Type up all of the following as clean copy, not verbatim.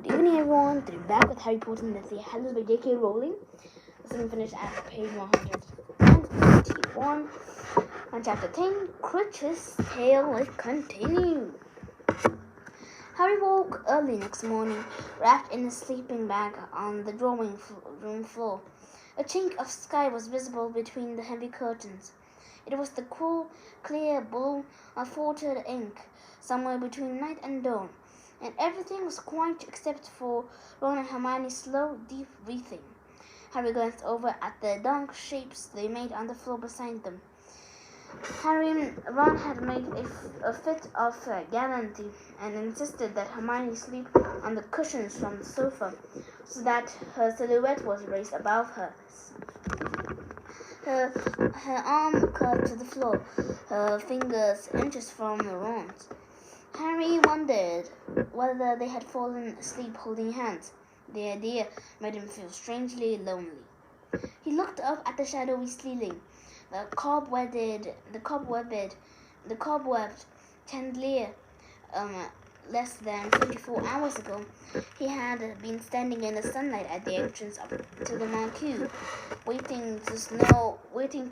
Good evening, everyone. Today back with Harry Potter and the Hallows by J.K. Rowling. This is finished at page 191 on chapter 10. Critch's tale is continued. Harry woke early next morning, wrapped in a sleeping bag on the drawing room floor. A chink of sky was visible between the heavy curtains. It was the cool, clear blue of filtered ink, somewhere between night and dawn, and everything was quiet except for Ron and Hermione's slow, deep breathing. Harry glanced over at the dark shapes they made on the floor beside them. Ron had made a fit of gallantry and insisted that Hermione sleep on the cushions from the sofa, so that her silhouette was raised above hers. Her arm curved to the floor, her fingers inches from Ron's. Harry wondered whether they had fallen asleep holding hands. The idea made him feel strangely lonely. He looked up at the shadowy ceiling, the cobwebbed chandelier. Less than 24 hours ago, he had been standing in the sunlight at the entrance to the marquee, waiting to show wedding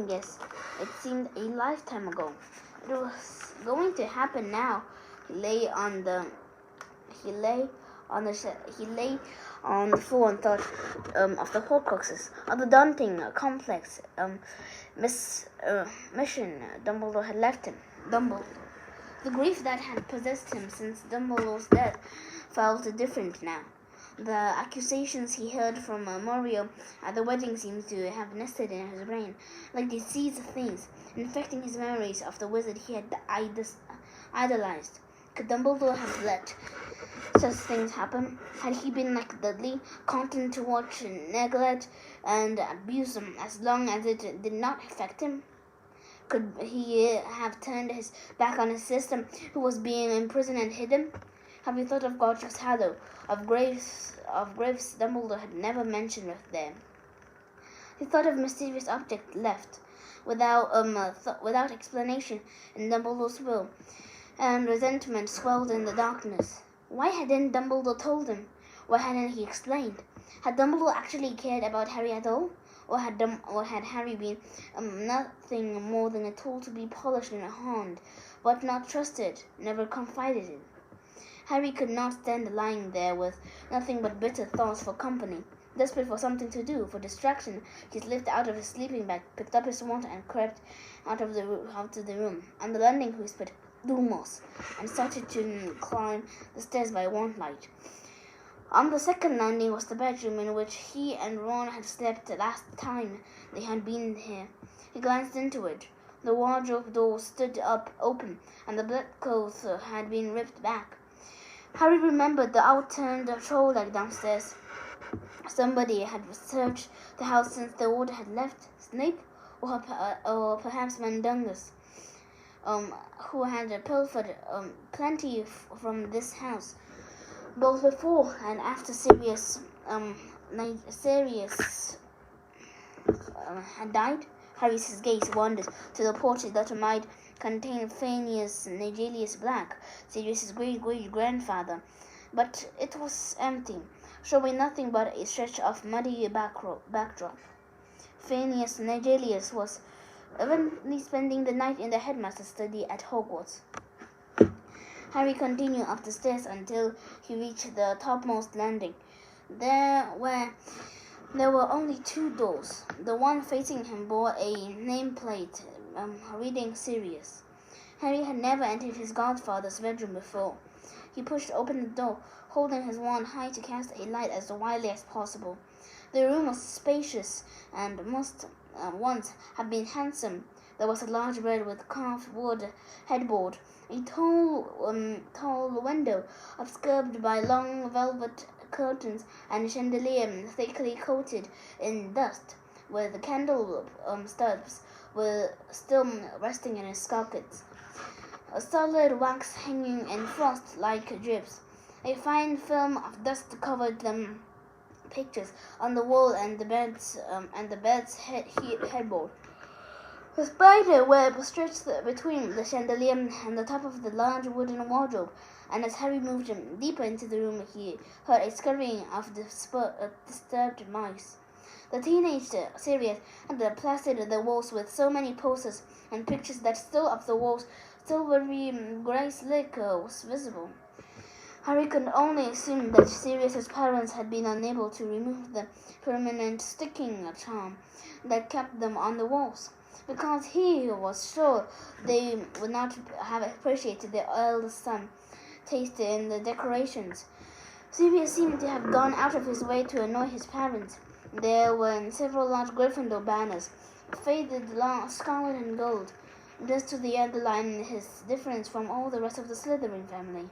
guests. It seemed a lifetime ago. It was going to happen now. He lay on the floor and thought of the Horcruxes, of the daunting, complex mission Dumbledore had left him. The grief that had possessed him since Dumbledore's death felt different now. The accusations he heard from Muriel at the wedding seemed to have nested in his brain, like the seeds of things, infecting his memories of the wizard he had idolized. Could Dumbledore have let such things happen? Had he been like Dudley, content to watch neglect and abuse as long as it did not affect him? Could he have turned his back on his sister, who was being imprisoned and hidden? Have you thought of Godric's Hollow, of graves Dumbledore had never mentioned with them? He thought of mysterious object left without explanation in Dumbledore's will, and resentment swelled in the darkness. Why hadn't Dumbledore told him? Why hadn't he explained? Had Dumbledore actually cared about Harry at all? Or had Harry been nothing more than a tool to be polished and honed, but not trusted, never confided in? Harry could not stand lying there with nothing but bitter thoughts for company. Desperate for something to do, for distraction, he slipped out of his sleeping bag, picked up his wand, and crept out of the room. On the landing, he whispered, "Lumos," and started to climb the stairs by wandlight. On the second landing was the bedroom in which he and Ron had slept the last time they had been here. He glanced into it. The wardrobe door stood open, and the bedclothes had been ripped back. Harry remembered the outturned troll-leg downstairs. Somebody had searched the house since the order had left. Snape, or perhaps Mundungus, who had pilfered plenty from this house, both before and after Sirius had died. Harry's gaze wandered to the portrait that might contain Phineas Nigelius Black, Sirius's great-great-grandfather, but it was empty, showing nothing but a stretch of muddy backdrop. Phineas Nigelius was evidently spending the night in the headmaster's study at Hogwarts. Harry continued up the stairs until he reached the topmost landing. There were only two doors. The one facing him bore a nameplate reading Sirius. Harry had never entered his godfather's bedroom before. He pushed open the door, holding his wand high to cast a light as widely as possible. The room was spacious and must once have been handsome. There was a large bed with carved wood headboard, a tall window obscured by long velvet curtains, and a chandelier thickly coated in dust, where the candle stubs were still resting in its sockets. A solid wax hanging in frost-like drips. A fine film of dust covered them pictures on the wall and the bed's headboard. The spider web stretched between the chandelier and the top of the large wooden wardrobe, and as Harry moved deeper into the room, he heard a scurrying of disturbed mice. The teenage Sirius had plastered the walls with so many posters and pictures that still up the walls, still very grey slick was visible. Harry could only assume that Sirius's parents had been unable to remove the permanent sticking charm that kept them on the walls, because he was sure they would not have appreciated their eldest son's taste in the decorations. Sirius seemed to have gone out of his way to annoy his parents. There were several large Gryffindor banners, faded scarlet and gold, just to underline his difference from all the rest of the Slytherin family.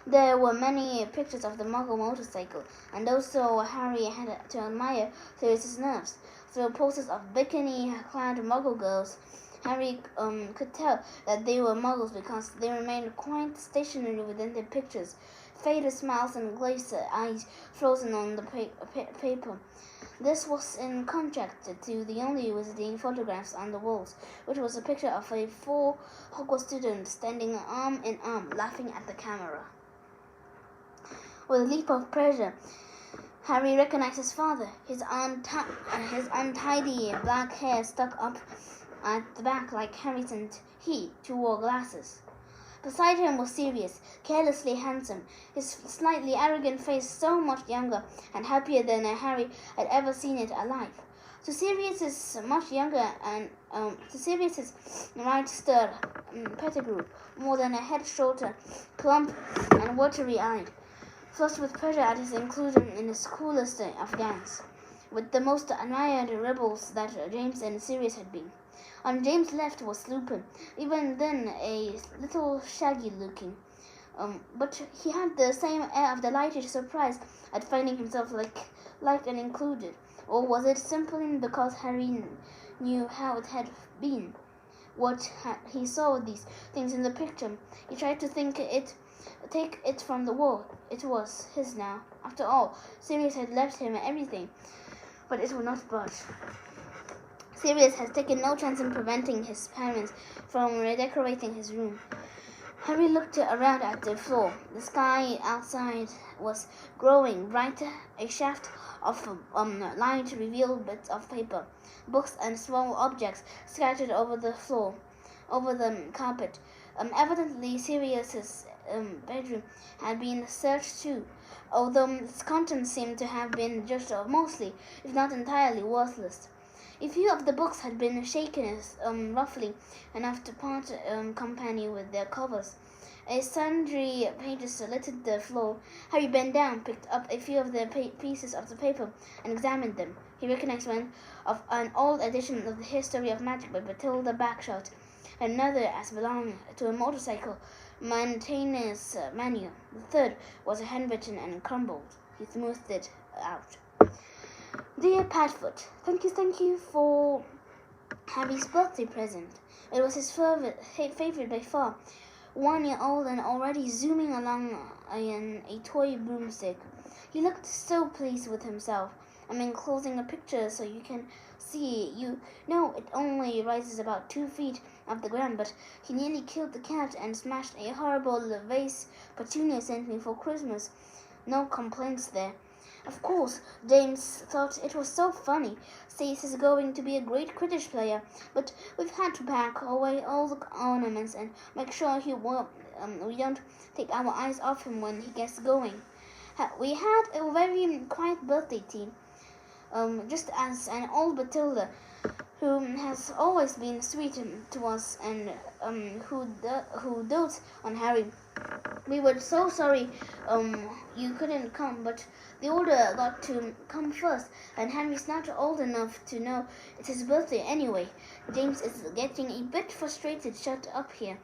There were many pictures of the Muggle motorcycle, and also Harry had to admire Sirius's nerves. Through posters of bikini-clad Muggle girls, Harry could tell that they were Muggles because they remained quite stationary within their pictures, faded smiles and glazed eyes frozen on the paper. This was in contrast to the only visiting photographs on the walls, which was a picture of a 4 Hogwarts students standing arm in arm, laughing at the camera. With a leap of pleasure, Harry recognized his father. His untidy black hair stuck up at the back like Harry's, and he, too, wore glasses. Beside him was Sirius, carelessly handsome, his slightly arrogant face so much younger and happier than Harry had ever seen it alive. To Sirius's much younger and to Sirius's right stirred Pettigrew, more than a head shorter, plump and watery-eyed, flushed with pleasure at his inclusion in his coolest of gangs, with the most admired rebels that James and Sirius had been. On James' left was Lupin, even then a little shaggy-looking, but he had the same air of delighted surprise at finding himself liked and included. Or was it simply because Harry knew how it had been? He saw these things in the picture. He tried to take it from the wall. It was his now. After all, Sirius had left him everything, but it would not budge. Sirius had taken no chance in preventing his parents from redecorating his room. Harry looked around at the floor. The sky outside was growing brighter. A shaft of light revealed bits of paper, books, and small objects scattered over the floor, over the carpet. Evidently, Sirius's bedroom had been searched too, although its contents seemed to have been just mostly, if not entirely, worthless. A few of the books had been shaken roughly enough to part company with their covers. Sundry pages littered the floor. Harry bent down, picked up a few of the pieces of the paper, and examined them. He recognized one of an old edition of the History of Magic by Matilda Bagshot, another as belonging to a motorcycle maintenance manual. The third was handwritten and crumbled. He smoothed it out. Dear Padfoot, thank you for Harry's birthday present. It was his favorite by far. 1 year old and already zooming along a toy broomstick. He looked so pleased with himself. I'm enclosing a picture so you can see. You know it only rises about 2 feet off the ground, but he nearly killed the cat and smashed a horrible vase Petunia sent me for Christmas. No complaints there. Of course, James thought it was so funny. Says he's going to be a great Quidditch player, but we've had to pack away all the ornaments and make sure we don't take our eyes off him when he gets going. We had a very quiet birthday tea, just as an old Matilda, who has always been sweet to us and who dotes on Harry. We were so sorry you couldn't come, but the order got to come first, and Harry's not old enough to know it's his birthday anyway. James is getting a bit frustrated shut up here.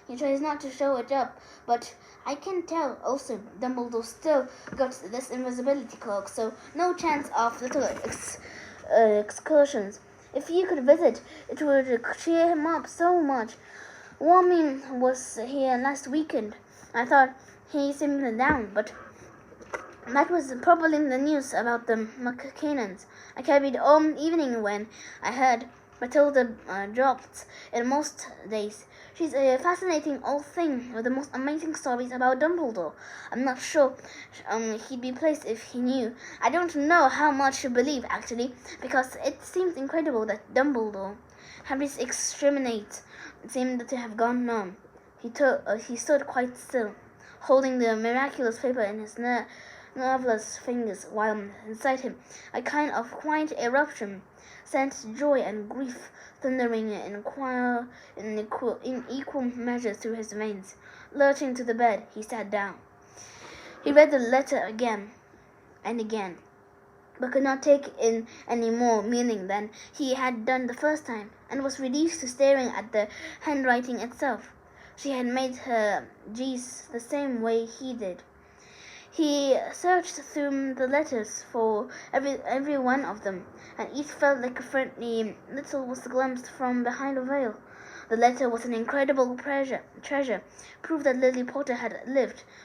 He tries not to show it up, but I can tell also Dumbledore still got this invisibility cloak, so no chance of little excursions. If you could visit, it would cheer him up so much. Warming was here last weekend. I thought he simmered down, but That was probably in the news about the McCannans. I carried all evening when I heard Matilda dropped in most days. She's a fascinating old thing with the most amazing stories about Dumbledore. I'm not sure he'd be pleased if he knew. I don't know how much to believe, actually, because it seems incredible that Dumbledore, Harry's exterminate, seemed to have gone numb. He stood quite still, holding the miraculous paper in his nerveless fingers, while inside him a kind of quiet eruption sent joy and grief thundering in equal measure through his veins. Lurching to the bed, he sat down. He read the letter again and again, but could not take in any more meaning than he had done the first time, and was reduced to staring at the handwriting itself. She had made her G's the same way he did. He searched through the letters for every one of them, and each felt like a friendly little was glimpsed from behind a veil. The letter was an incredible treasure, proof that Lily Potter had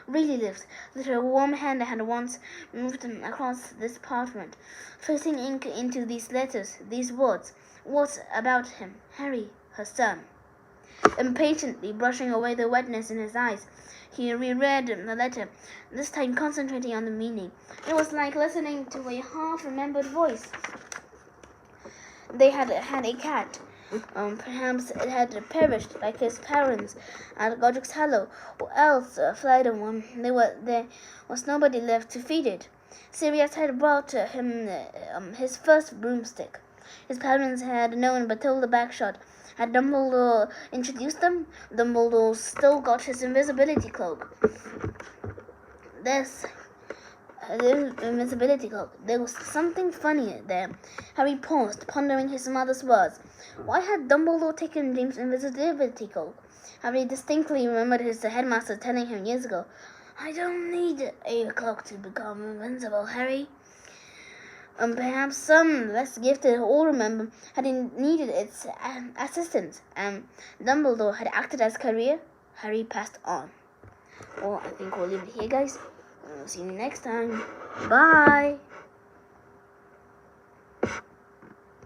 really lived, that her warm hand had once moved across this apartment, tracing ink into these letters, these words about him, Harry, her son. Impatiently brushing away the wetness in his eyes, he reread the letter, this time concentrating on the meaning. It was like listening to a half-remembered voice. They had had a cat. Perhaps it had perished like his parents at Godric's Hollow, or else fled when there was nobody left to feed it. Sirius had brought him his first broomstick. His parents had known Matilda Bagshot. Had Dumbledore introduced them? Dumbledore still got his invisibility cloak. There was something funny there. Harry paused, pondering his mother's words. Why had Dumbledore taken James' invisibility cloak? Harry distinctly remembered his headmaster telling him years ago, "I don't need a cloak to become invincible, Harry." Perhaps some less gifted older member had needed its assistance, and Dumbledore had acted as courier. Harry passed on. Well, I think we'll leave it here, guys. See you next time. Bye.